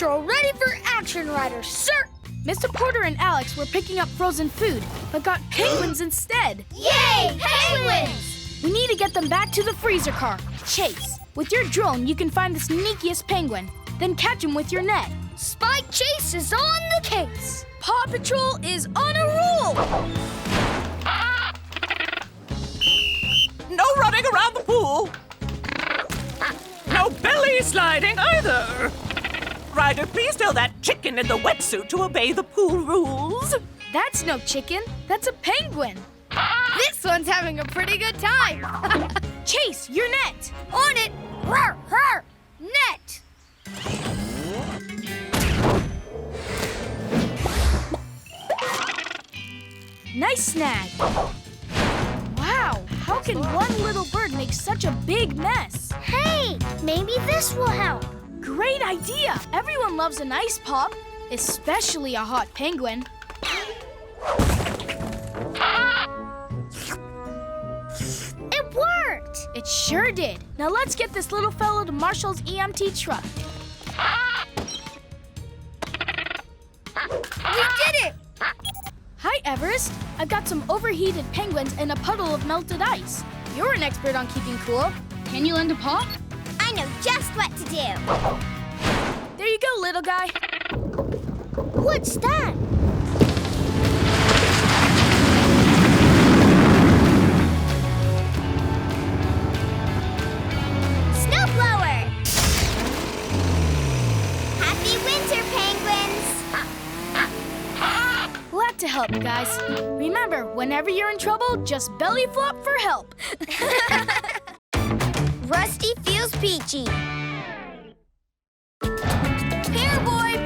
Patrol ready for action, Riders, sir! Mr. Porter and Alex were picking up frozen food, but got penguins instead. Yay, penguins! We need to get them back to the freezer car. Chase, with your drone, you can find the sneakiest penguin, then catch him with your net. Spike Chase is on the case. Paw Patrol is on a roll. No running around the pool. No belly sliding either. Ryder, please tell that chicken in the wetsuit to obey the pool rules. That's no chicken. That's a penguin. This one's having a pretty good time. Chase, your net. On it. Rawr, rawr. Net. Nice snag. Wow, how can one little bird make such a big mess? Hey, maybe this will help. Great idea! Everyone loves an ice pop, especially a hot penguin. It worked! It sure did. Now let's get this little fellow to Marshall's EMT truck. We did it! Hi, Everest. I've got some overheated penguins and a puddle of melted ice. You're an expert on keeping cool. Can you lend a paw? I know just what to do. There you go, little guy. What's that? Snowblower! Happy winter, penguins! Glad to help, guys. Remember, whenever you're in trouble, just belly flop for help. Rusty feels peachy. Here, boy!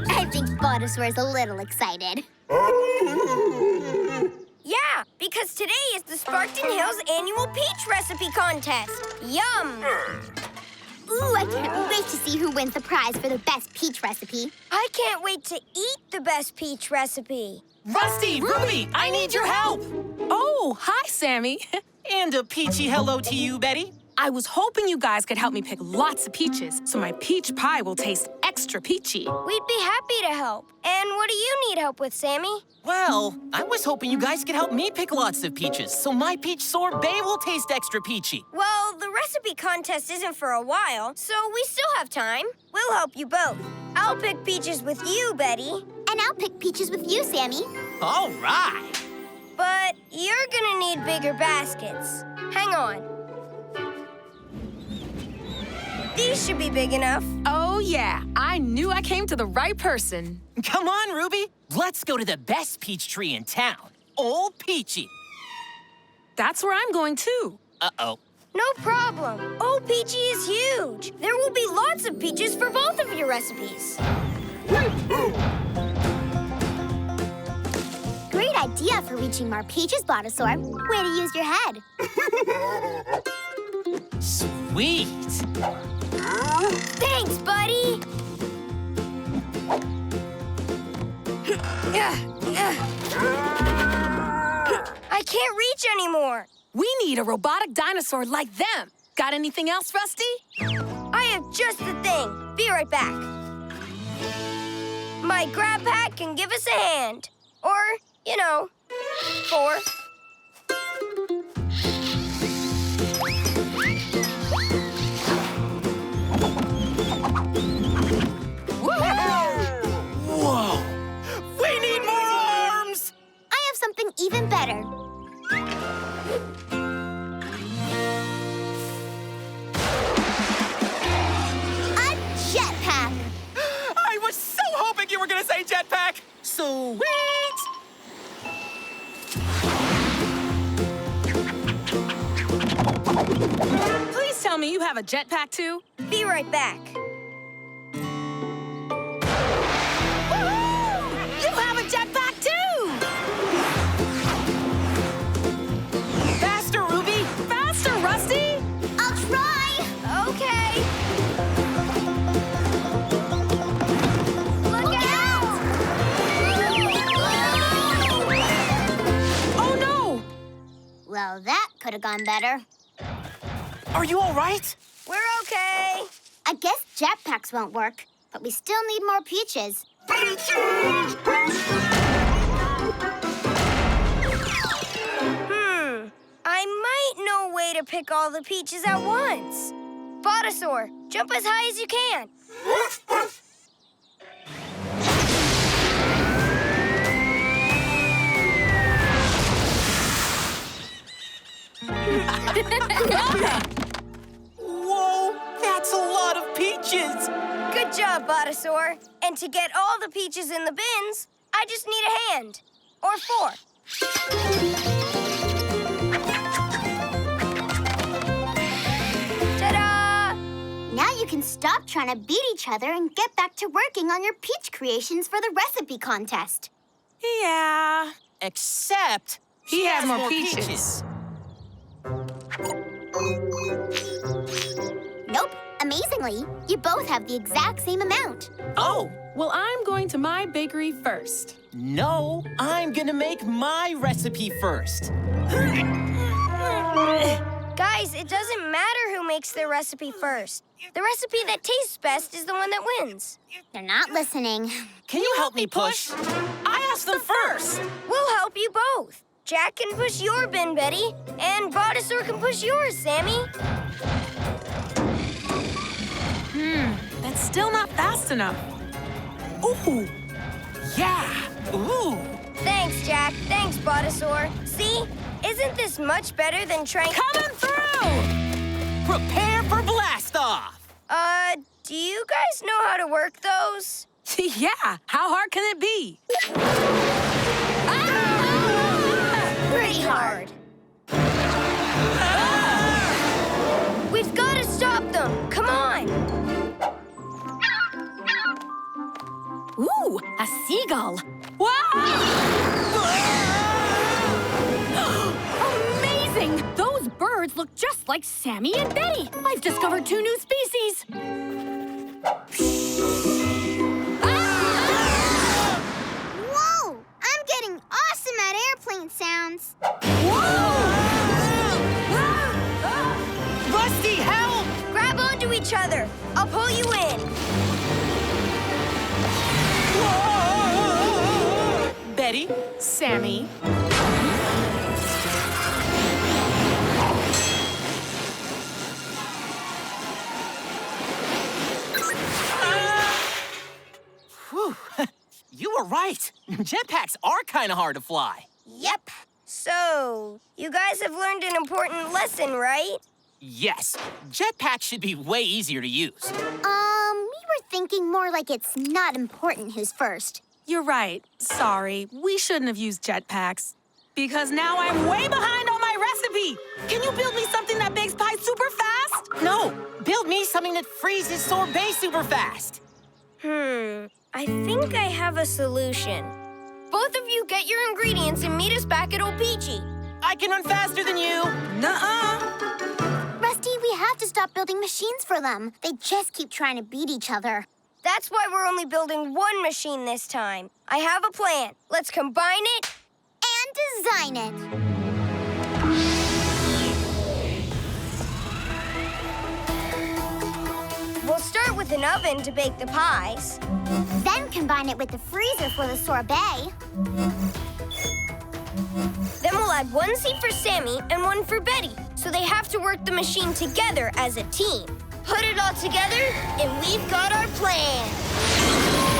I think Bottasaur is a little excited. Yeah, because today is the Sparkton Hills annual peach recipe contest. Yum! Ooh, I can't wait to see who wins the prize for the best peach recipe. I can't wait to eat the best peach recipe. Rusty, Ruby, I need your help. Oh, hi, Sammy. And a peachy hello to you, Betty. I was hoping you guys could help me pick lots of peaches so my peach pie will taste extra peachy. We'd be happy to help. And what do you need help with, Sammy? Well, I was hoping you guys could help me pick lots of peaches so my peach sorbet will taste extra peachy. Well, the recipe contest isn't for a while, so we still have time. We'll help you both. I'll pick peaches with you, Betty. And I'll pick peaches with you, Sammy. All right. But you're gonna need bigger baskets. Hang on. These should be big enough. Oh, yeah. I knew I came to the right person. Come on, Ruby. Let's go to the best peach tree in town, Old Peachy. That's where I'm going, too. Uh-oh. No problem. Old Peachy is huge. There will be lots of peaches for both of your recipes. Great idea for reaching more peaches, Bottasaur. Way to use your head. Sweet. Thanks, buddy. I can't reach anymore. We need a robotic dinosaur like them. Got anything else, Rusty? I have just the thing. Be right back. My grab pack can give us a hand. Or, you know, 4. Whoa! We need more arms! I have something even better. A jetpack. I was so hoping you were gonna say jetpack! Sweet! Please tell me you have a jetpack, too. Be right back. You have a jetpack, too! Faster, Ruby! Faster, Rusty! I'll try. Okay. Look out! Oh, no! Well, that could have gone better. Are you all right? We're Okay. I guess jetpacks won't work, but we still need more peaches. I might know a way to pick all the peaches at once. Bottasaur, jump as high as you can. Whoa, that's a lot of peaches. Good job, Bottasaur. And to get all the peaches in the bins, I just need a hand. Or 4. Ta-da! Now you can stop trying to beat each other and get back to working on your peach creations for the recipe contest. Yeah. Except He has more peaches. Nope. Amazingly, you both have the exact same amount. Oh, Well, I'm going to my bakery first. no, I'm gonna make my recipe first. Guys, it doesn't matter who makes their recipe first. The recipe that tastes best is the one that wins. They're not listening. Can you help me push? I asked them first. We'll help you both. Jack can push your bin, Betty, and Bottasaur can push yours, Sammy. That's still not fast enough. Ooh. Yeah. Ooh, Thanks, Jack. Thanks, Bottasaur. See? Isn't this much better than trying... Coming through! prepare for blast off. Do you guys know how to work those? Yeah. How hard can it be? Pretty hard. We've got to stop them. Come on. Ooh, a seagull. Amazing! Those birds look just like Sammy and Betty. I've discovered 2 new species. Whoa! I'm getting awesome at airplane sounds. Rusty, help! Grab onto each other. I'll pull you in. Betty, Sammy. whew. You were right. Jetpacks are kind of hard to fly. Yep. So, you guys have learned an important lesson, right? Yes, jetpacks should be way easier to use. We were thinking more like it's not important who's first. You're right. Sorry. We shouldn't have used jetpacks. Because now I'm way behind on my recipe. Can you build me something that bakes pie super fast? No, build me something that freezes sorbet super fast. I think I have a solution. Both of you get your ingredients and meet us back at Old Peachy. I can run faster than you. Nuh-uh. Rusty, we have to stop building machines for them. They just keep trying to beat each other. That's why we're only building one machine this time. I have a plan. Let's combine it. And design it. We'll start with an oven to bake the pies. Then combine it with the freezer for the sorbet. Then we'll add 1 seed for Sammy and 1 for Betty, so they have to work the machine together as a team. Put it all together, and we've got our plan.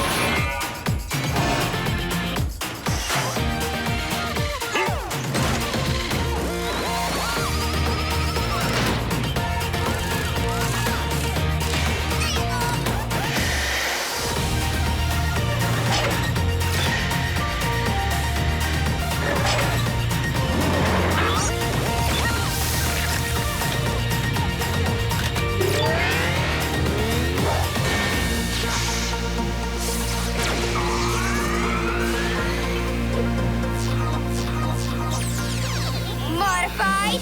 Modified,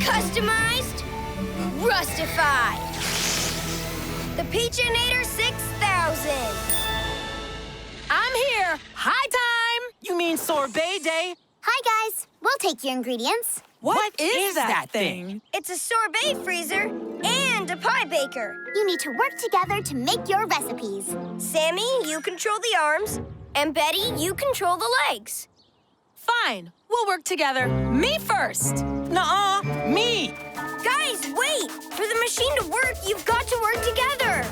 customized, rustified. The Peachinator 6000. I'm here. High time. You mean sorbet day? Hi, guys. We'll take your ingredients. What is that thing? It's a sorbet freezer and and a pie baker. You need to work together to make your recipes. Sammy, you control the arms. And Betty, you control the legs. Fine, we'll work together. Me first. Nuh-uh, me! Guys, wait! For the machine to work, you've got to work together.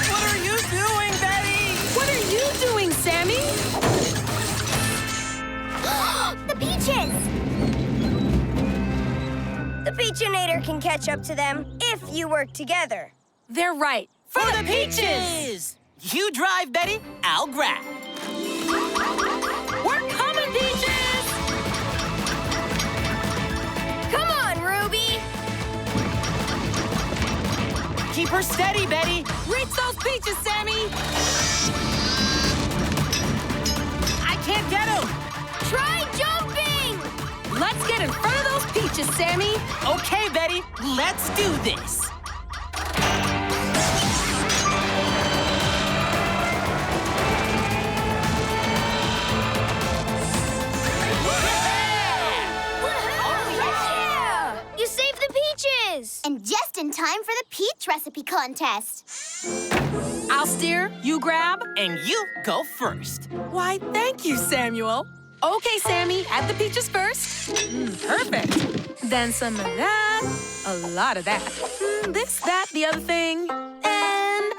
What are you doing, Betty? What are you doing, Sammy? The peaches! The Peachinator can catch up to them if you work together. They're right. For the peaches! You drive, Betty. I'll grab. We're coming, peaches! Come on, Ruby! Keep her steady, Betty. Reach those peaches, Sammy! I can't get him. Try jumping! Let's get in front of those peaches, Sammy! Okay, Betty, let's do this. You saved the peaches! And just in time for the peach recipe contest. I'll steer, you grab. And you go first. Why, thank you, Samuel. Okay, Sammy, add the peaches first. Perfect. Then some of that, a lot of that. This, that, the other thing, and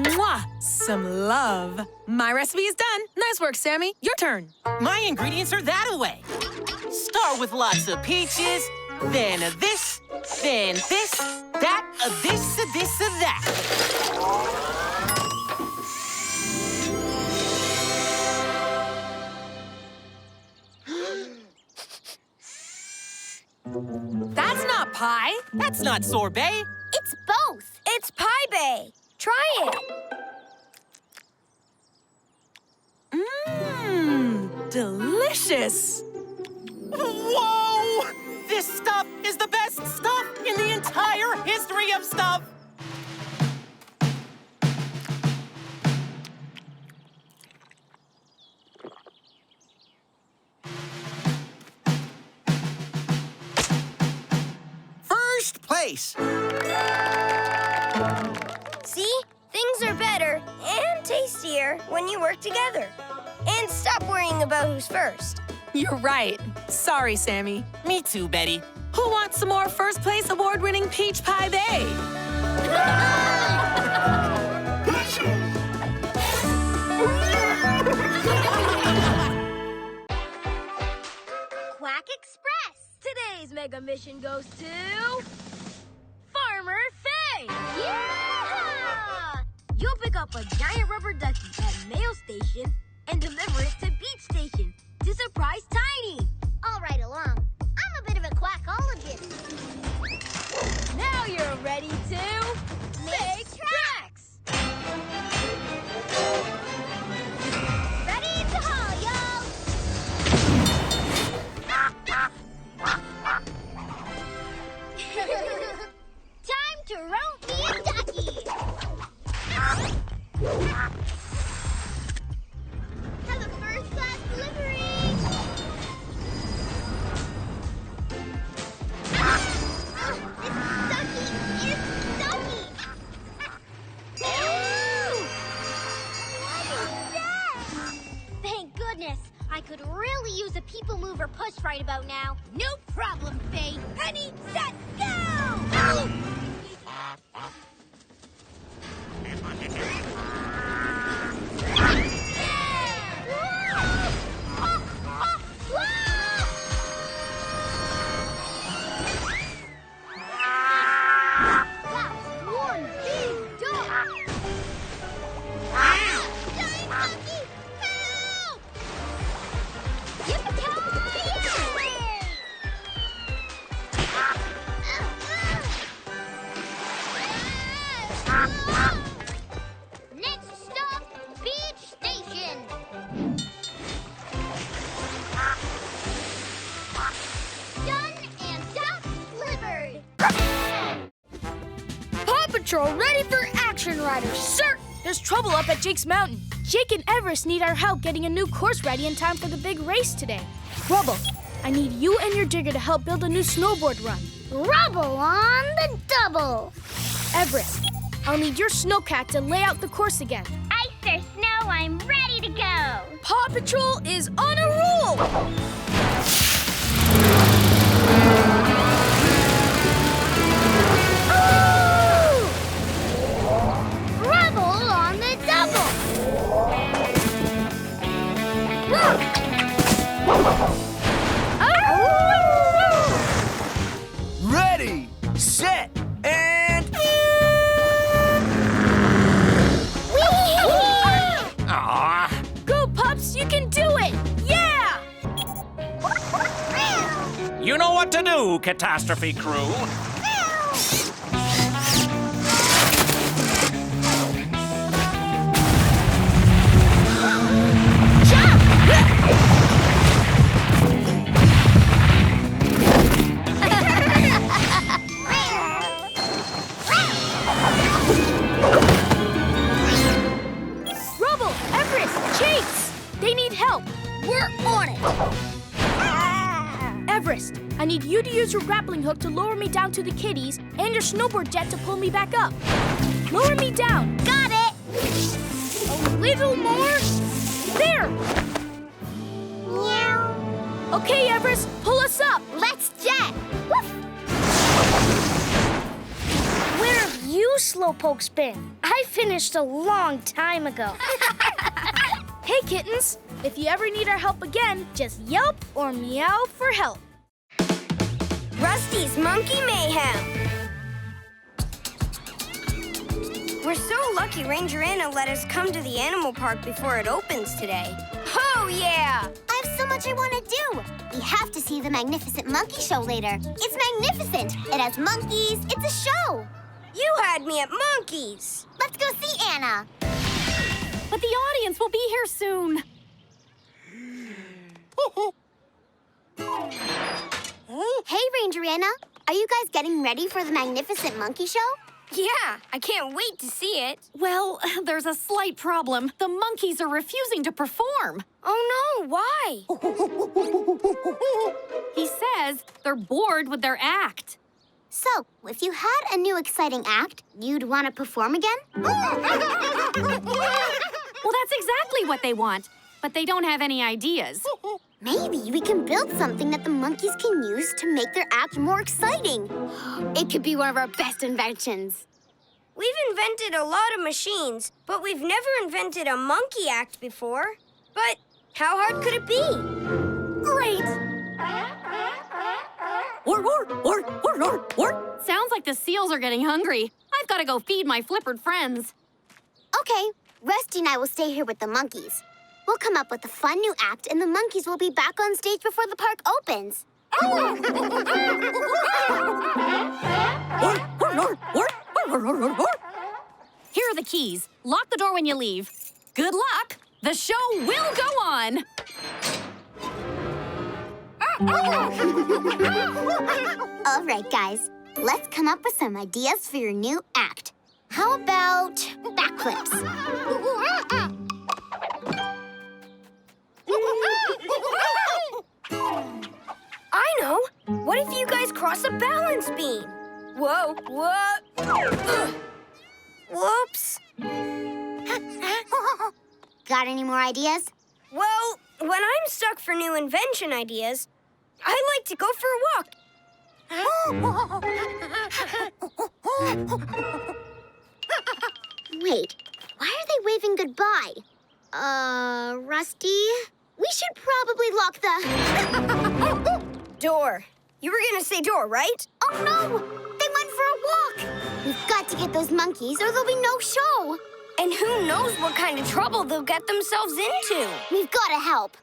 mwah, some love. My recipe is done. Nice work, Sammy. Your turn. My ingredients are that away. Start with lots of peaches, then a this, then this, that, a this, a this, a that. That's not pie. That's not sorbet. It's both. It's Pie Bay. Try it. Delicious. Whoa! This stuff is the best stuff in the entire history of stuff. First place. See? Things are better and tastier when you work together. And stop worrying about who's first. You're right. Sorry, Sammy. Me too, Betty. Who wants some more first place award-winning Peach Pie Bay? Quack Express! Today's mega mission goes to... Farmer Faye! Yeah! You'll pick up a giant rubber ducky at Mail Station and deliver it to Beach Station to surprise Tiny. All right, along. I'm a bit of a quackologist. Now you're ready to... make tracks! Ready to haul, y'all! Time to roast me a ducky! Have a first-class delivery! This ducky is stucky! What is that? Thank goodness! I could really use a people mover push right about now. No problem, Faye. Ready, set, go! That's one big duck! Giant ducky! Help! Next stop, Beach Station. Done and duck delivered. Paw Patrol ready for action, riders, sir! There's trouble up at Jake's Mountain. Jake and Everest need our help getting a new course ready in time for the big race today. Rubble, I need you and your digger to help build a new snowboard run. Rubble on the double. Everest, I'll need your snowcat to lay out the course again. Ice or snow, I'm ready to go. Paw Patrol is on a roll! Rubble on the double. Ready, set, and... Aw. Go, pups! You can do it! Yeah! You know what to do, Catastrophe Crew. Rubble, Everest, Chase! They need help. We're on it. Everest, I need you to use your grappling hook to lower me down to the kitties and your snowboard jet to pull me back up. Lower me down. Got it. A little more. There. Meow. Okay, Everest, pull us up. Let's jet. Woof. Where have you slowpokes been? I finished a long time ago. Hey, kittens. If you ever need our help again, just yelp or meow for help. Rusty's Monkey Mayhem. We're so lucky Ranger Anna let us come to the animal park before it opens today. Oh, yeah! I have so much I want to do. We have to see the Magnificent Monkey Show later. It's magnificent. It has monkeys. It's a show. You had me at monkeys. Let's go see Anna. But the audience will be here soon. Hey, Ranger Anna. Are you guys getting ready for the Magnificent Monkey Show? Yeah, I can't wait to see it. Well, there's a slight problem. The monkeys are refusing to perform. Oh, no, why? He says they're bored with their act. So, if you had a new exciting act, you'd want to perform again? Well, that's exactly what they want, but they don't have any ideas. Maybe we can build something that the monkeys can use to make their act more exciting. It could be one of our best inventions. We've invented a lot of machines, but we've never invented a monkey act before. But how hard could it be? Great! Sounds like the seals are getting hungry. I've got to go feed my flippered friends. Okay, Rusty and I will stay here with the monkeys. We'll come up with a fun new act, and the monkeys will be back on stage before the park opens. Here are the keys. Lock the door when you leave. Good luck. The show will go on. All right, guys. Let's come up with some ideas for your new act. How about backflips? I know. What if you guys cross a balance beam? Whoa, what? Whoops. Got any more ideas? Well, when I'm stuck for new invention ideas, I like to go for a walk. Wait, why are they waving goodbye? Rusty? We should probably lock the... Door. You were gonna say door, right? Oh, no! They went for a walk! We've got to get those monkeys or there'll be no show. And who knows what kind of trouble they'll get themselves into. We've got to help.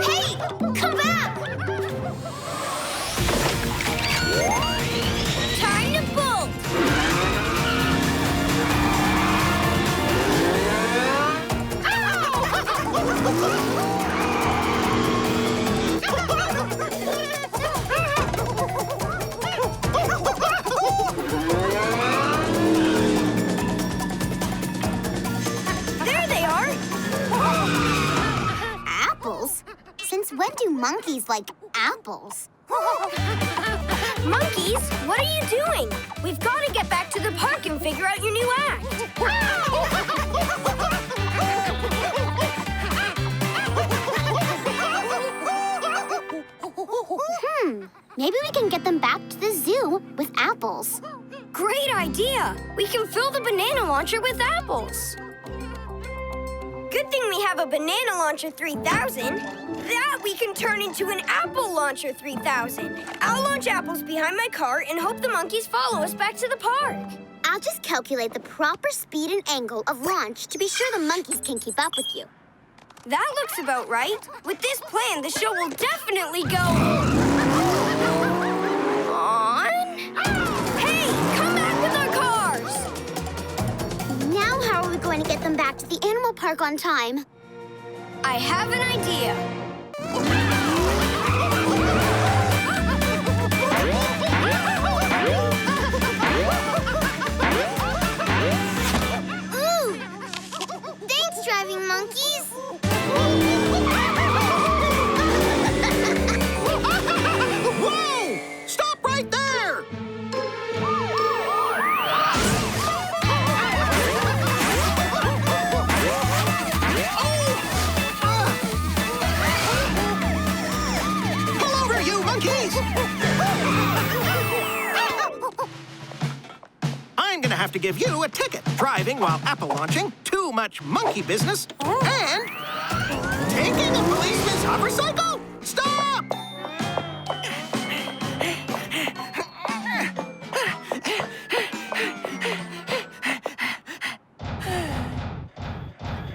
Hey! Come back! Time to bolt! There they are! Apples? Since when do monkeys like apples? Monkeys, what are you doing? We've got to get back to the park and figure out your new act. Maybe we can get them back to the zoo with apples. Great idea! We can fill the banana launcher with apples. Good thing we have a banana launcher 3000. That we can turn into an apple launcher 3000. I'll launch apples behind my car and hope the monkeys follow us back to the park. I'll just calculate the proper speed and angle of launch to be sure the monkeys can keep up with you. That looks about right. With this plan, the show will definitely go on. Hey, come back with our cars! Now how are we going to get them back to the animal park on time? I have an idea. Ooh! Thanks, driving monkeys! Whoa! Stop right there! Pull over, you monkeys! I'm gonna have to give you a ticket. Driving while apple launching, too much monkey business, and taking a policeman's hovercycle? Stop!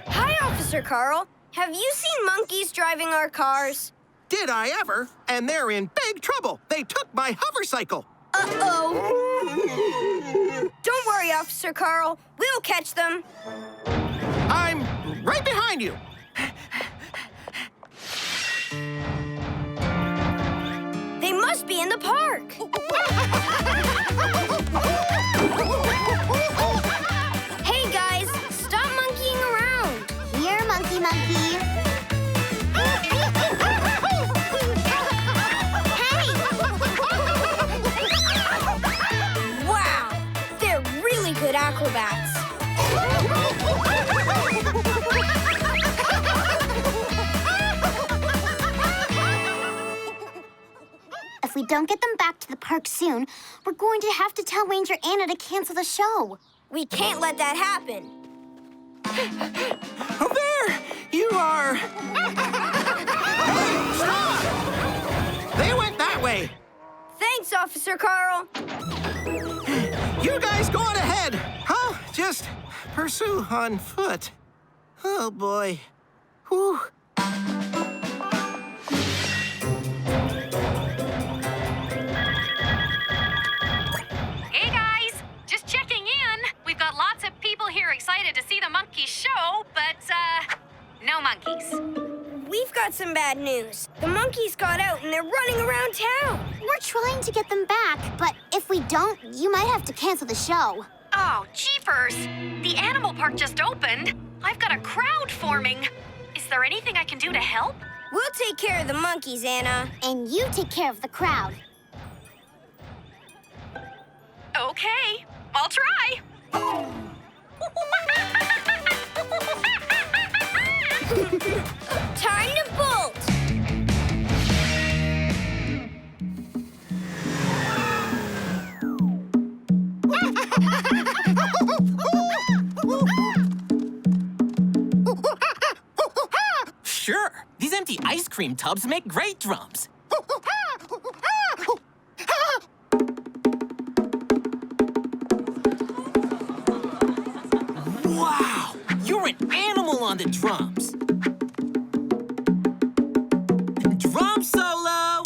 Hi, Officer Carl. Have you seen monkeys driving our cars? Did I ever? And they're in big trouble. They took my hovercycle. Uh-oh. Don't worry, Officer Carl. We'll catch them. I'm right behind you. They must be in the park. Hey, guys, stop monkeying around. Here, monkey. Hey! Wow, they're really good acrobats. If we don't get them back to the park soon, we're going to have to tell Ranger Anna to cancel the show. We can't let that happen. Oh, there! You are... Hey, stop! They went that way. Thanks, Officer Carl. You guys go on ahead. I'll just pursue on foot. Oh, boy. Whew. Hey guys, just checking in. We've got lots of people here excited to see the monkey show, but no monkeys. We've got some bad news. The monkeys got out and they're running around town. We're trying to get them back, but if we don't, you might have to cancel the show. Oh, jeepers! The animal park just opened. I've got a crowd forming. Is there anything I can do to help? We'll take care of the monkeys, Anna. And you take care of the crowd. Okay, I'll try. Time to bolt. Sure, these empty ice cream tubs make great drums. Wow, you're an animal on the drums. Drum solo!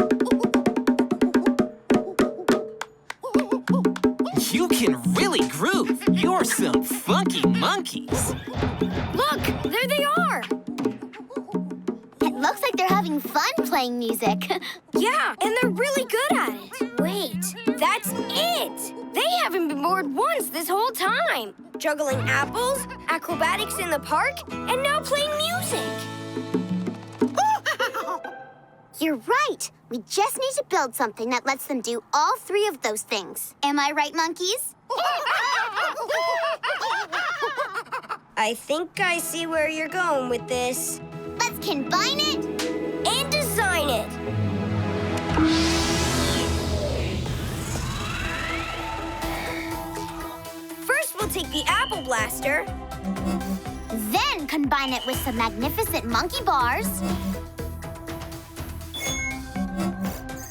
You can really groove. You're some funky monkeys. Look, there they are. It looks like they're having fun playing music. Yeah, and they're really good at it. Wait, that's it. They haven't been bored once this whole time. Juggling apples, acrobatics in the park, and now playing music. You're right. We just need to build something that lets them do all three of those things. Am I right, monkeys? I think I see where you're going with this. Let's combine it and design it. First, we'll take the Apple Blaster. Then combine it with some magnificent monkey bars.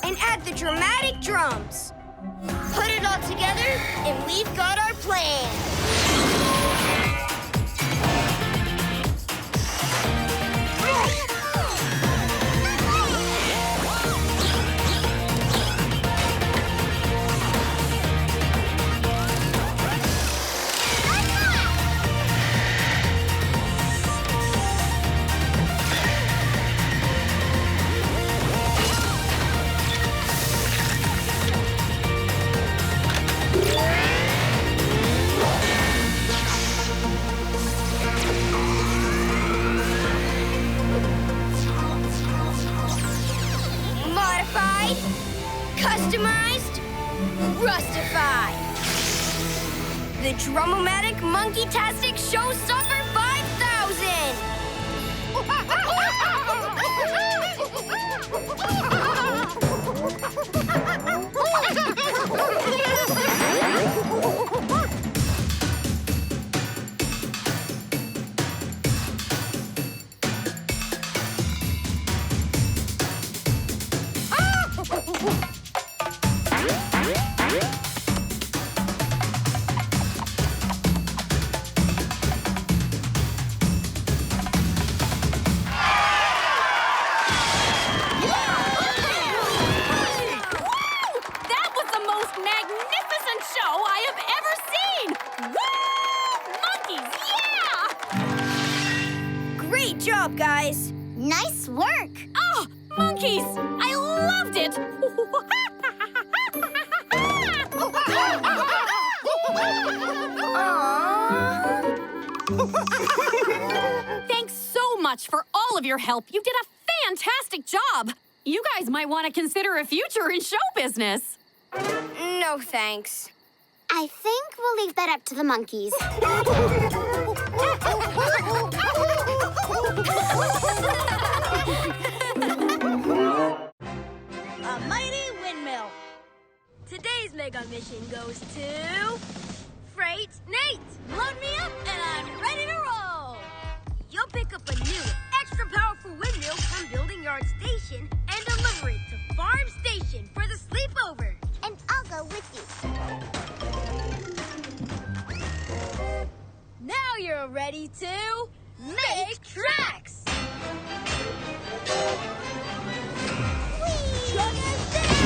And add the dramatic drums. Put it all together, and we've got our plan. Modified, customized, rustified. The Drum-O-Matic Monkey-tastic Showstopper 5000! Great job, guys. Nice work. Oh, monkeys! I loved it! Thanks so much for all of your help. You did a fantastic job. You guys might want to consider a future in show business. No, thanks. I think we'll leave that up to the monkeys. A mighty windmill. Today's mega mission goes to Freight Nate. Load me up and I'm ready to roll. You'll pick up a new, extra powerful windmill from Building Yard Station and deliver it to Farm Station for the sleepover. And I'll go with you. Now you're ready to make tracks. Truck is there!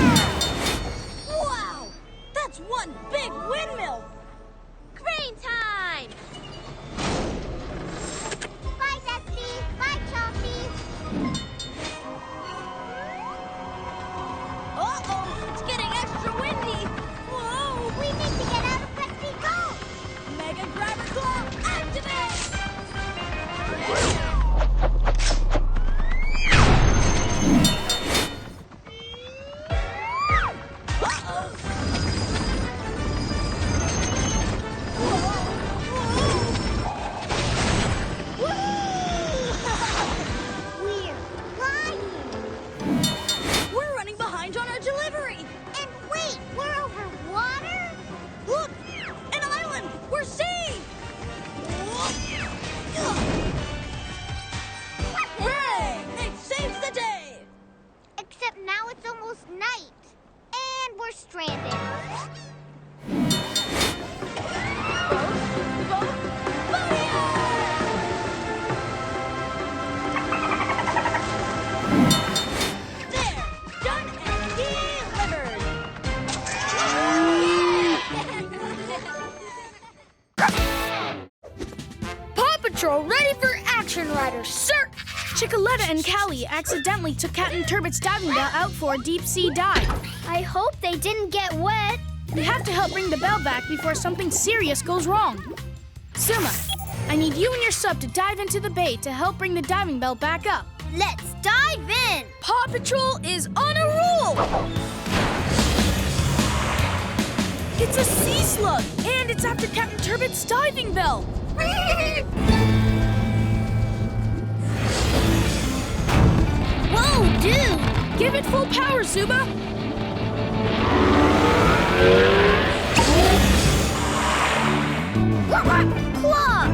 Wow, that's one big windmill. Crane time! Bye, Dusty. Bye, Chelsea. Uh-oh, it's getting extra windy. Whoa! We need to get out of Pesky Go. Mega Grabber Claw, activate! We're flying. We're running behind on our delivery. And wait, we're over water? Look, an island. We're saved. Hooray! It saves the day. Except now it's almost night. And we're stranded. There, done and delivered. Paw Patrol ready for action, riders, sir! Chickaletta and Callie accidentally took Captain Turbot's diving bell out for a deep-sea dive. I hope they didn't get wet. We have to help bring the bell back before something serious goes wrong. Suma, I need you and your sub to dive into the bay to help bring the diving bell back up. Let's dive in. Paw Patrol is on a roll! It's a sea slug, and it's after Captain Turbot's diving bell. Whoa, dude! Give it full power, Zuba. Claw!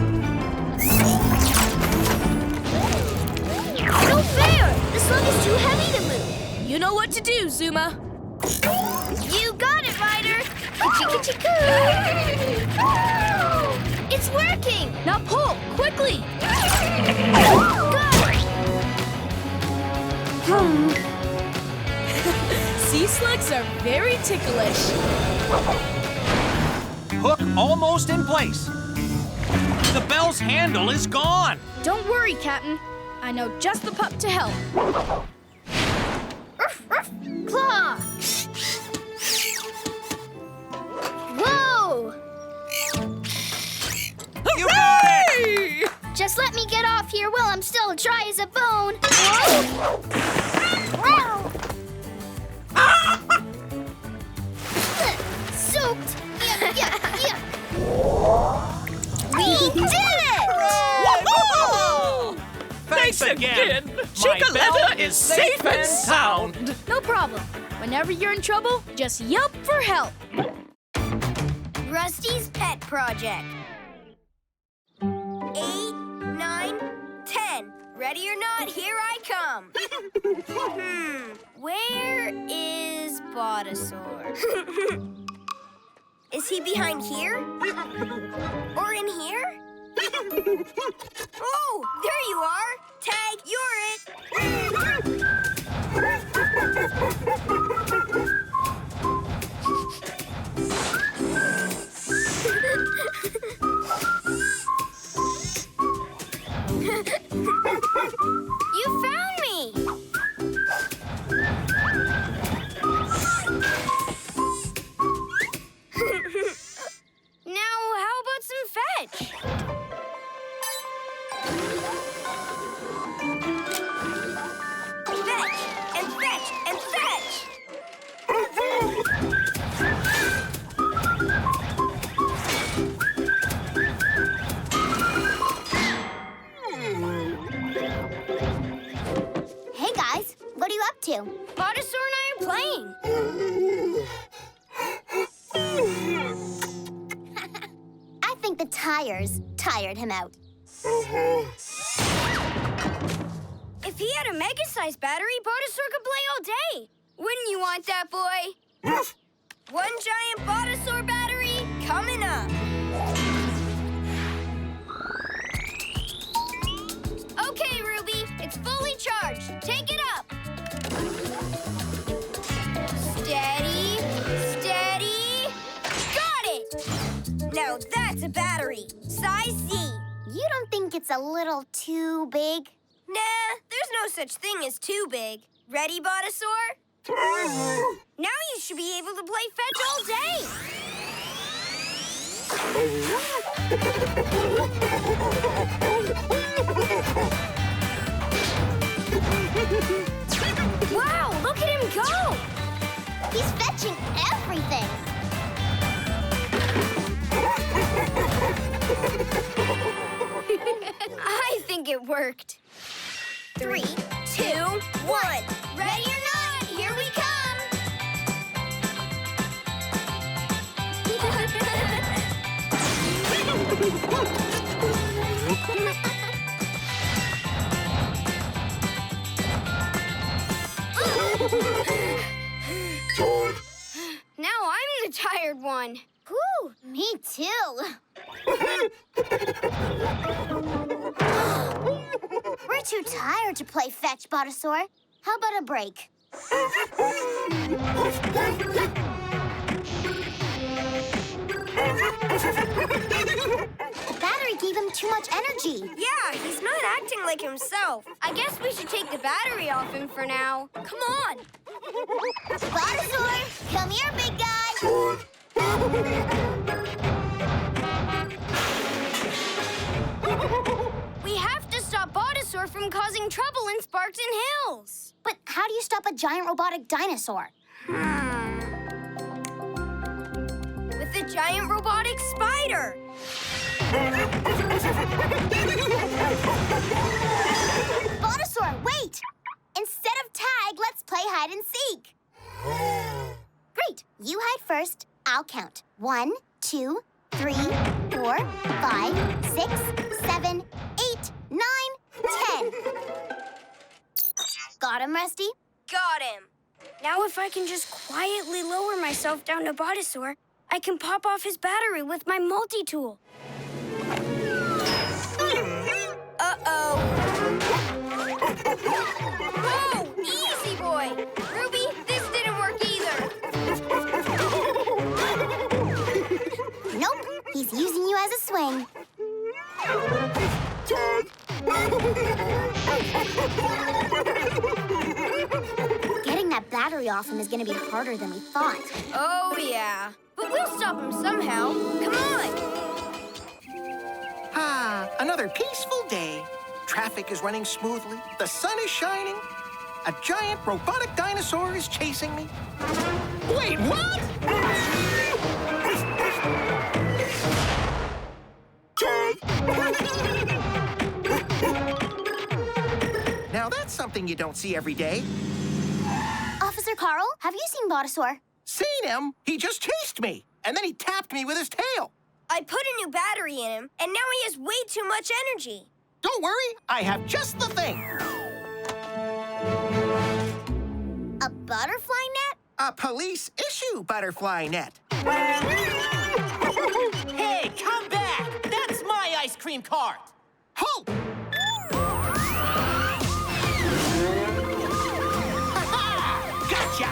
No fair! The slug is too heavy to move. You know what to do, Zuma. You got it, Ryder! Kitchy-kitchy-coo! It's working! Now pull, quickly! Got it! Sea slugs are very ticklish. Hook almost in place. The bell's handle is gone. Don't worry, Captain. I know just the pup to help. Claw! Whoa! You got it! Just let me get off here while I'm still dry as a bone. Soaked. Yeah. We did it! Woohoo! Thanks again. My Chickaletta bell is safe and sound. No problem. Whenever you're in trouble, just yelp for help. Rusty's Pet Project. 8, 9, 10. Ready or not, here I come. Where is Bottasaur? Is he behind here? Or in here? Oh, there you are. Tag, you're it. You found me! Now, how about some fetch? Fetch, and fetch, and fetch! Hey, guys. What are you up to? Bottasaur and I are playing. I think the tires tired him out. If he had a mega-sized battery, Bottasaur could play all day. Wouldn't you want that, boy? One giant Bottasaur battery coming up. Okay, Ruby, it's fully charged. Take it up. Steady, steady. Got it! Now that's a battery. Size Z. You don't think it's a little too big? Nah, there's no such thing as too big. Ready, Bottasaur? Now you should be able to play fetch all day. Wow, look at him go! He's fetching everything. I think it worked. 3, 2, 1. Ready or not, here we come! Now I'm the tired one. Whew, me too. We're too tired to play fetch, Bottasaur. How about a break? The battery gave him too much energy. Yeah, he's not acting like himself. I guess we should take the battery off him for now. Come on. Bottasaur, come here, big guy. We have to stop Bottasaur from causing trouble in Sparkton Hills. But how do stop a giant robotic dinosaur? With a giant robotic spider. Bottasaur, wait! Instead of tag, let's play hide and seek. Great. You hide first. I'll count. 1, 2, 3, 4, 5, 6, 7, 8, 9, 10. Got him, Rusty? Got him. Now if I can just quietly lower myself down to Bottasaur, I can pop off his battery with my multi-tool. Uh-oh. Whoa! Easy, boy. Ruby, this didn't work either. Nope. He's using you as a swing. Getting that battery off him is going to be harder than we thought. Oh, yeah. But we'll stop him somehow. Come on. Ah, another peaceful day. Traffic is running smoothly. The sun is shining. A giant robotic dinosaur is chasing me. Wait, what? Now that's something you don't see every day. Officer Carl, have you seen Bottasaur? Seen him? He just chased me, and then he tapped me with his tail. I put a new battery in him, and now he has way too much energy. Don't worry, I have just the thing. A butterfly net? A police-issue butterfly net. Hey, come back! That's my ice cream cart! Halt! Gotcha!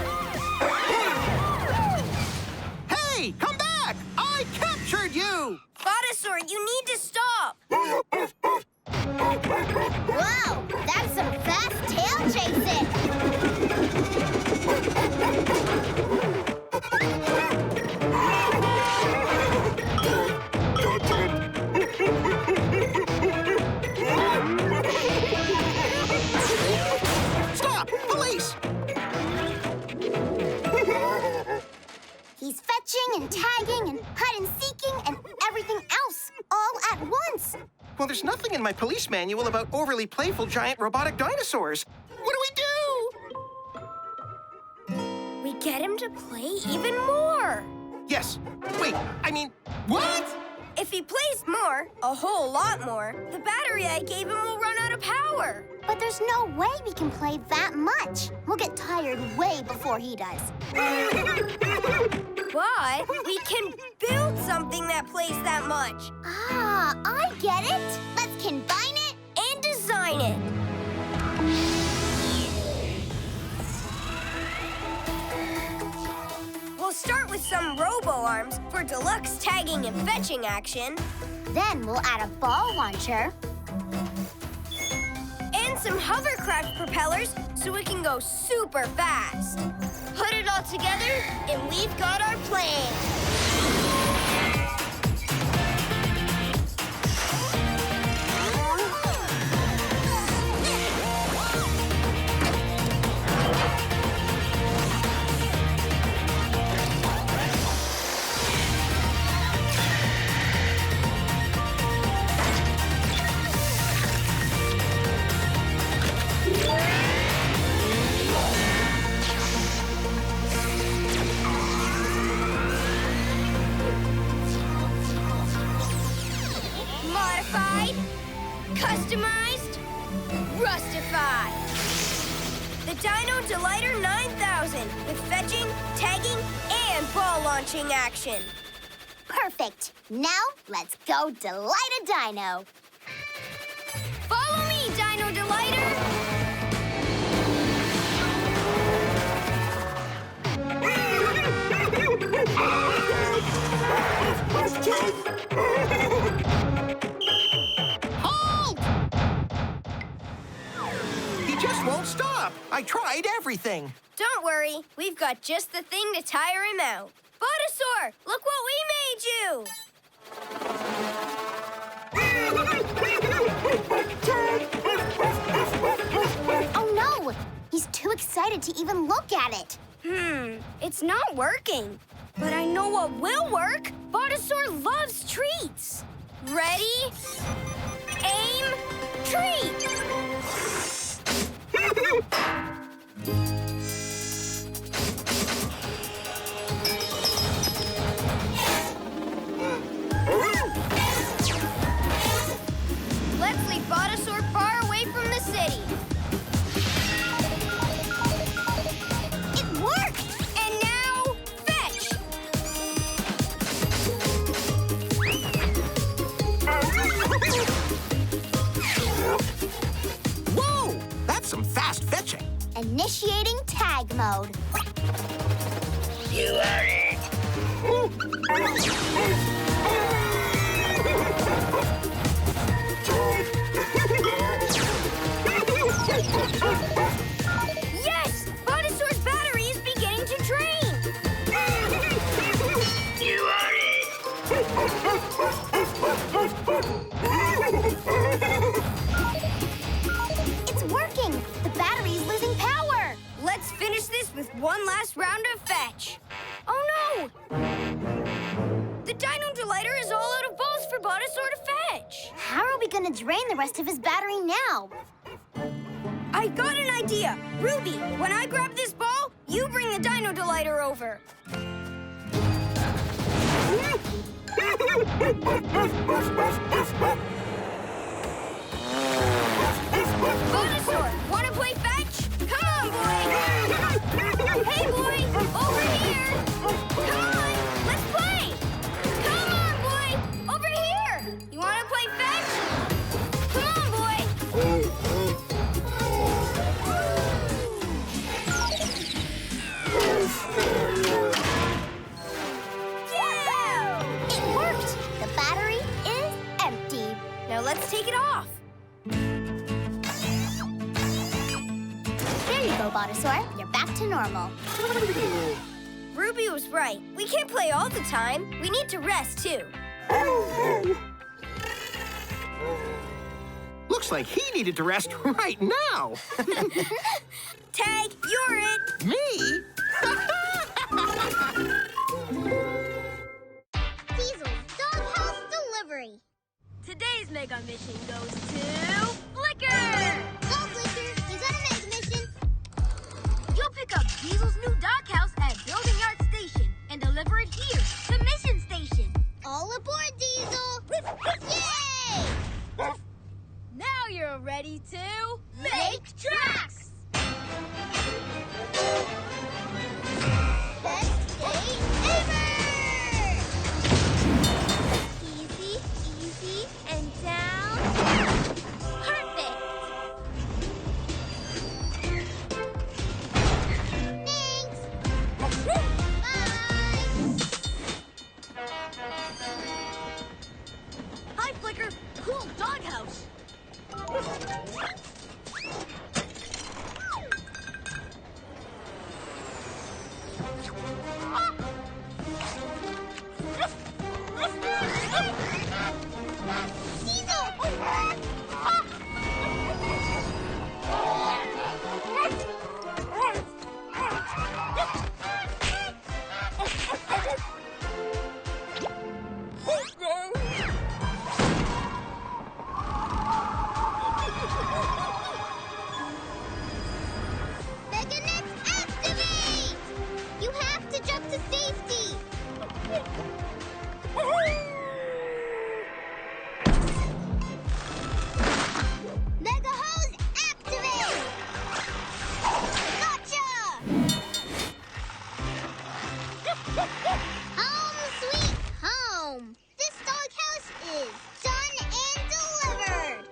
Hey, come back! I captured you! Bottasaur, you need to stop. Wow, that's some fast tail chasing! Stop! Police! He's fetching and tagging and hide and seeking and everything else, all at once. Well, there's nothing in my police manual about overly playful giant robotic dinosaurs. What do we do? We get him to play even more. Yes. Wait, I mean, what? If he plays more, a whole lot more, the battery I gave him will run out of power. But there's no way we can play that much. We'll get tired way before he does. But we can build something that plays that much. Ah, I get it. Let's combine it and design it. We'll start with some robo-arms for deluxe tagging and fetching action. Then we'll add a ball launcher. And some hovercraft propellers so it can go super fast. Put it all together, and we've got our plan. Modified, customized, rustified. The Dino Delighter 9000 with fetching, tagging, and ball launching action. Perfect. Now, let's go delight a dino. Follow me, Dino Delighter! Halt! He just won't stop. I tried everything. Don't worry, we've got just the thing to tire him out. Bottasaur, look what we made you! Oh no! He's He's too excited to even look at it. It's not working. But I know what will work. Bottasaur loves treats. Ready? Aim, treat! Let's leave Bottasaur far away from the city. It worked! And now, fetch! Whoa! That's some fast fetching. Initiating tag mode. You are it. Yes! Bottasaur's battery is beginning to drain! You are It's working! The battery's losing power! Let's finish this with one last round of fetch. Oh no! The Dino Delighter is all out of balls for Bottasaur to fetch. How are we gonna drain the rest of his battery now? I got an idea. Ruby, when I grab this ball, you bring the Dino Delighter over. Bottasaur, wanna play fetch? Come on, boy! Hey, boy! Over here! Come on, let's play! Come on, boy! Over here! You wanna play fetch? Come on, boy! Yeah! It worked! The battery is empty. Now let's take it off. There you go, Bottasaur. You're back to normal. Ruby was right. We can't play all the time. We need to rest, too. Looks like he needed to rest right now. Tag, you're it. Me? Diesel's Doghouse Delivery. Today's mega mission goes to Flicker! Go, Flicker. You got a mega mission. You'll pick up Diesel's new doghouse at Building Yard Station and deliver it here, the mission station. All aboard, Diesel. Yay! Now you're ready to make tracks! Best day ever! Easy, easy, and down. Perfect! Thanks! Bye! Hi, Flicker. Cool doghouse. Meganets activate! You have to jump to safety! Mega Hose activate! Gotcha! Home sweet home! This doghouse is done and delivered!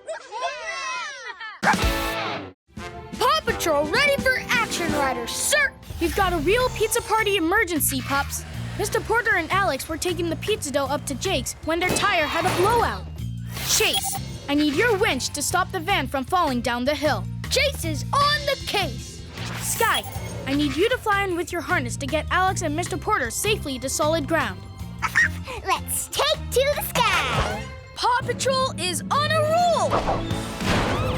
Paw Patrol ready for action, riders, sir! We've got a real pizza party emergency, pups. Mr. Porter and Alex were taking the pizza dough up to Jake's when their tire had a blowout. Chase, I need your winch to stop the van from falling down the hill. Chase is on the case. Sky, I need you to fly in with your harness to get Alex and Mr. Porter safely to solid ground. Let's take to the sky! Paw Patrol is on a roll!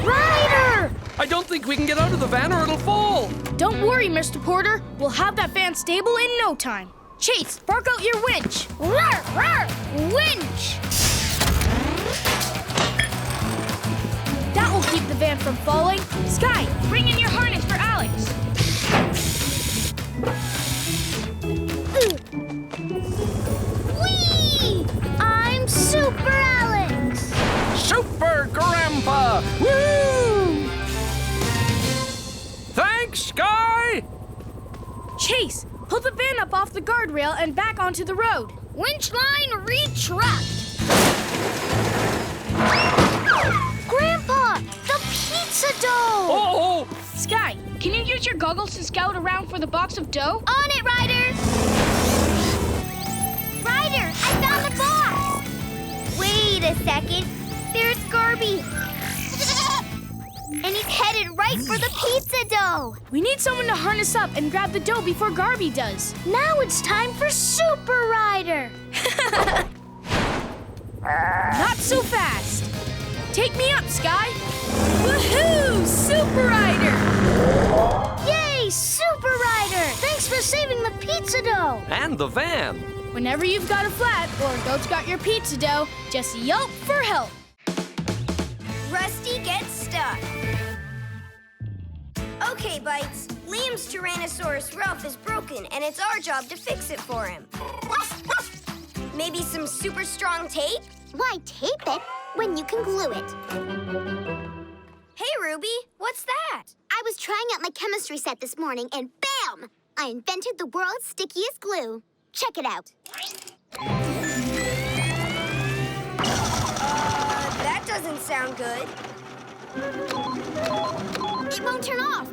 Ryder! I don't think we can get out of the van or it'll fall. Don't worry, Mr. Porter. We'll have that van stable in no time. Chase, bark out your winch. Roar, roar, winch! That will keep the van from falling. Sky, bring in your harness for Alex. Whee! I'm Super Alex! Super Grandpa! Woo! Thanks, Sky! Chase, pull the van up off the guardrail and back onto the road. Winch line retract! Grandpa! The pizza dough! Oh! Sky, can you use your goggles to scout around for the box of dough? On it, Ryder! Ryder, I found the box! Wait a second. There's Garby. And he's headed right for the pizza dough. We need someone to harness up and grab the dough before Garby does. Now it's time for Super Ryder. Not so fast. Take me up, Sky. Woohoo! Super Rider! Yay, Super Ryder! Thanks for saving the pizza dough. And the van. Whenever you've got a flat or a goat's got your pizza dough, just yelp for help. Rusty gets stuck. Okay, Bites. Liam's Tyrannosaurus Ralph is broken, and it's our job to fix it for him. Maybe some super strong tape? Why tape it when you can glue it? Hey, Ruby, what's that? I was trying out my chemistry set this morning, and bam! I invented the world's stickiest glue. Check it out. That doesn't sound good. It won't turn off.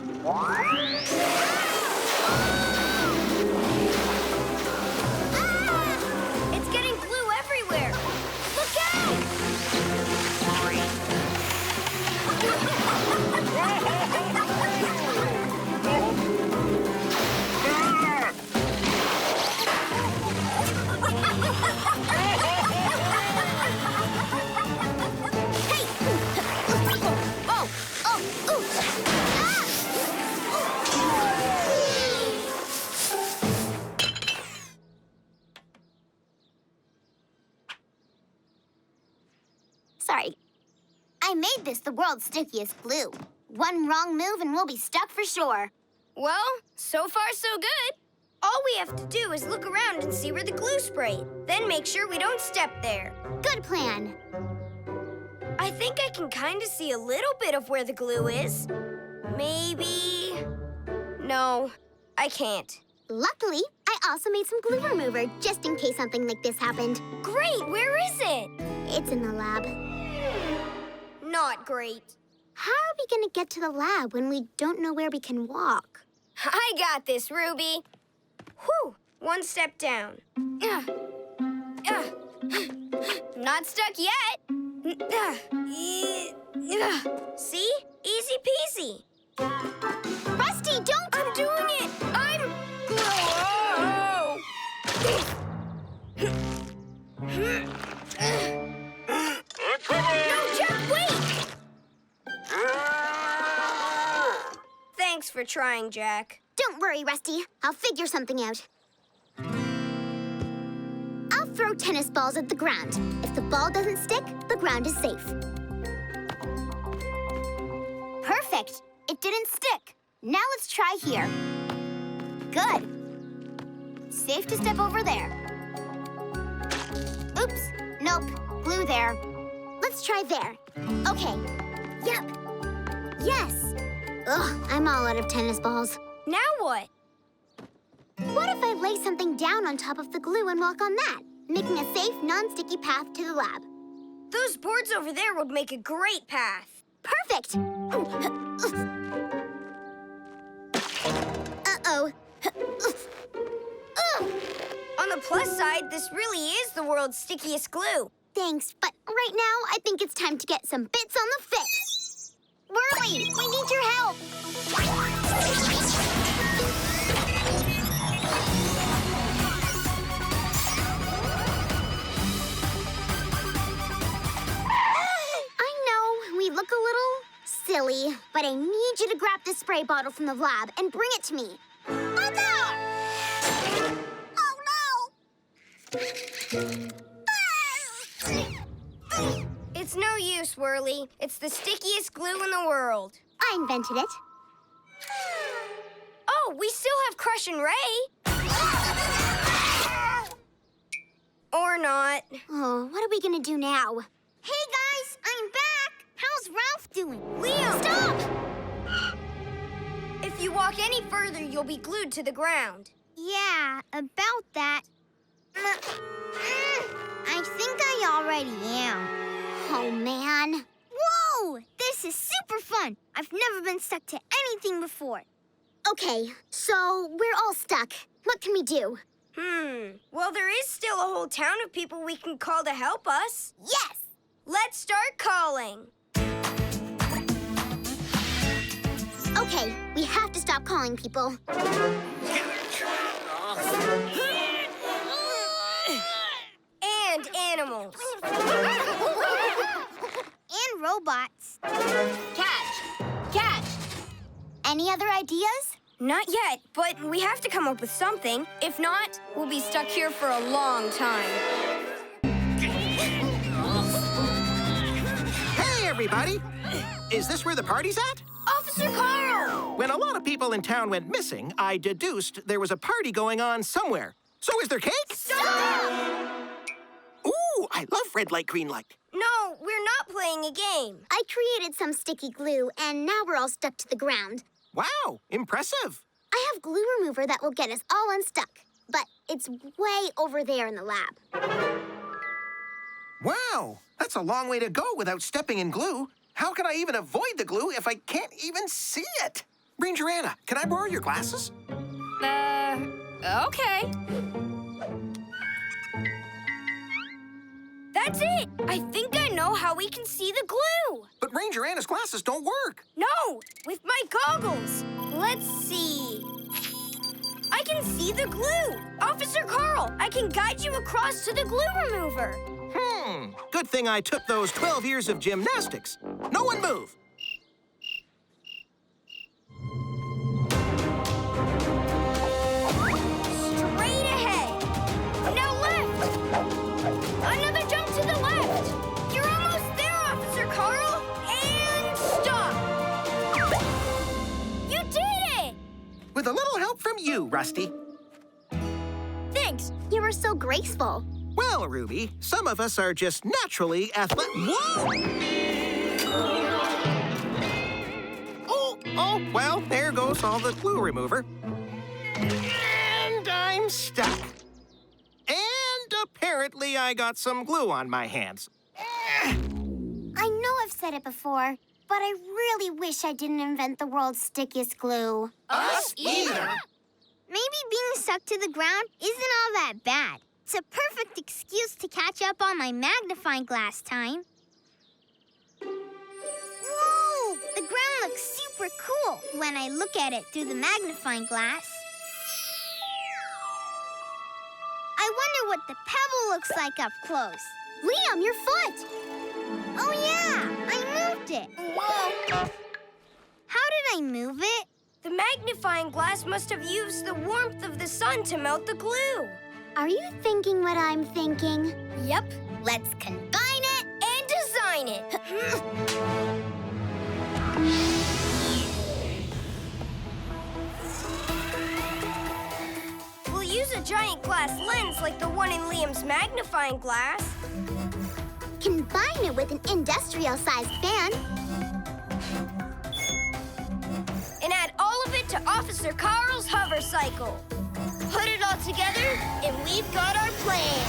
It's getting glue everywhere. Look out! Hey! Oh! Ooh! Sorry. I made this the world's stickiest glue. One wrong move and we'll be stuck for sure. Well, so far so good. All we have to do is look around and see where the glue sprayed. Then make sure we don't step there. Good plan. I think I can kind of see a little bit of where the glue is. Maybe... No, I can't. Luckily, I also made some glue remover just in case something like this happened. Great! Where is it? It's in the lab. Not great. How are we gonna get to the lab when we don't know where we can walk? I got this, Ruby. Whew, one step down. Not stuck yet. See? Easy peasy. Rusty, don't! I'm doing it! No, Jack, wait! Thanks for trying, Jack. Don't worry, Rusty. I'll figure something out. I'll throw tennis balls at the ground. If the ball doesn't stick, the ground is safe. Perfect. It didn't stick. Now let's try here. Good. Safe to step over there. Oops. Nope. Glue there. Let's try there. Okay. Yep. Yes. Ugh, I'm all out of tennis balls. Now what? What if I lay something down on top of the glue and walk on that, making a safe, non-sticky path to the lab? Those boards over there would make a great path. Perfect! Uh-oh. On the plus side, this really is the world's stickiest glue. Thanks, but right now, I think it's time to get some bits on the fix. Whirly, we need your help. I know, we look a little Billy, but I need you to grab this spray bottle from the lab and bring it to me. Mother! Oh, no! It's no use, Whirly. It's the stickiest glue in the world. I invented it. Oh, we still have Crush and Ray. Or not. Oh, what are we gonna do now? Hey, guys, I'm back. How's Ralph doing? Liam! Stop! If you walk any further, you'll be glued to the ground. Yeah, about that. I think I already am. Oh, man. Whoa! This is super fun. I've never been stuck to anything before. Okay, so we're all stuck. What can we do? Well, there is still a whole town of people we can call to help us. Yes! Let's start calling. Okay, we have to stop calling people. And animals. And robots. Catch! Catch! Any other ideas? Not yet, but we have to come up with something. If not, we'll be stuck here for a long time. Hey, everybody! Is this where the party's at? Officer Carl! When a lot of people in town went missing, I deduced there was a party going on somewhere. So is there cake? Stop! Ooh, I love red light, green light. No, we're not playing a game. I created some sticky glue, and now we're all stuck to the ground. Wow, impressive. I have glue remover that will get us all unstuck, but it's way over there in the lab. Wow, that's a long way to go without stepping in glue. How can I even avoid the glue if I can't even see it? Ranger Anna, can I borrow your glasses? Okay. That's it! I think I know how we can see the glue. But Ranger Anna's glasses don't work. No, with my goggles. Let's see. I can see the glue. Officer Carl, I can guide you across to the glue remover. Good thing I took those 12 years of gymnastics. No one move. Straight ahead. Now left. Another jump to the left. You're almost there, Officer Carl. And stop. You did it! With a little help from you, Rusty. Thanks. You were so graceful. Well, Ruby, some of us are just naturally athletic. Whoa! Oh, well, there goes all the glue remover. And I'm stuck. And apparently I got some glue on my hands. I know I've said it before, but I really wish I didn't invent the world's stickiest glue. Us either. Maybe being stuck to the ground isn't all that bad. It's a perfect excuse to catch up on my magnifying glass time. Whoa! The ground looks super cool when I look at it through the magnifying glass. I wonder what the pebble looks like up close. Liam, your foot! Oh, yeah! I moved it. Whoa! How did I move it? The magnifying glass must have used the warmth of the sun to melt the glue. Are you thinking what I'm thinking? Yep. Let's combine it And design it. We'll use a giant glass lens like the one in Liam's magnifying glass. Combine it with an industrial-sized fan. And add all of it to Officer Carl's hover cycle. Put it all together, and we've got our plan.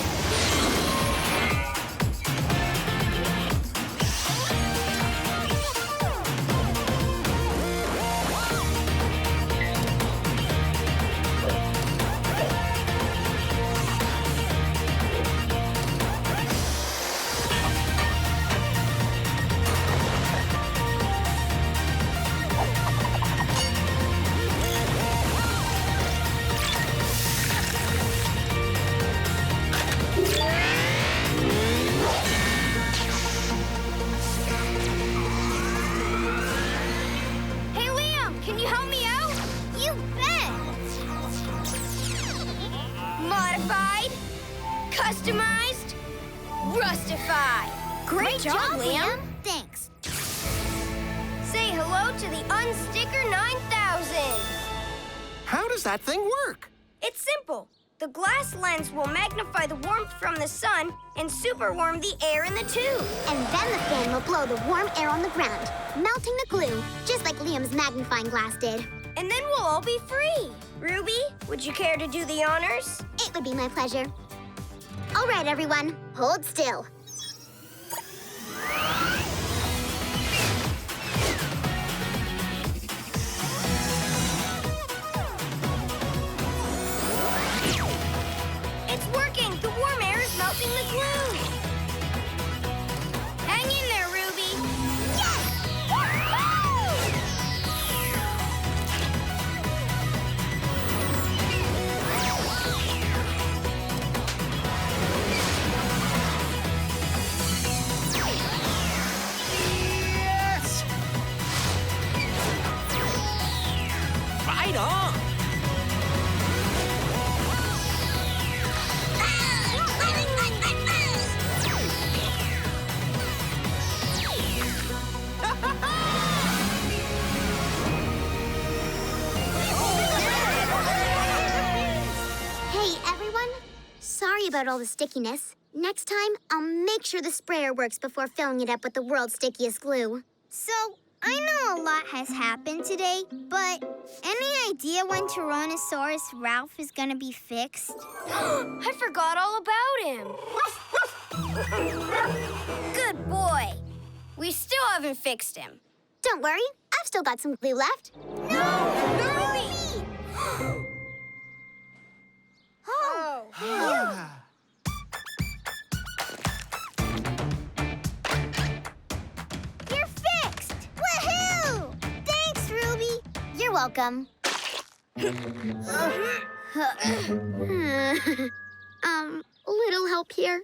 Modified, customized, rustified. Great job, Liam. Thanks. Say hello to the Unsticker 9000. How does that thing work? It's simple. The glass lens will magnify the warmth from the sun and superwarm the air in the tube. And then the fan will blow the warm air on the ground, melting the glue, just like Liam's magnifying glass did. And then we'll all be free. Ruby, would you care to do the honors? It would be my pleasure. All right, everyone, hold still. It's working! The warm air is melting the glue! Hang in there, Ruby! Yes! Yes! Right on! Hey, everyone. Sorry about all the stickiness. Next time, I'll make sure the sprayer works before filling it up with the world's stickiest glue. So, I know a lot has happened today, but any idea when Tyrannosaurus Ralph is gonna be fixed? I forgot all about him. Good boy. We still haven't fixed him. Don't worry, I've still got some glue left. No! You're fixed! Woohoo! Thanks, Ruby. You're welcome. Little help here.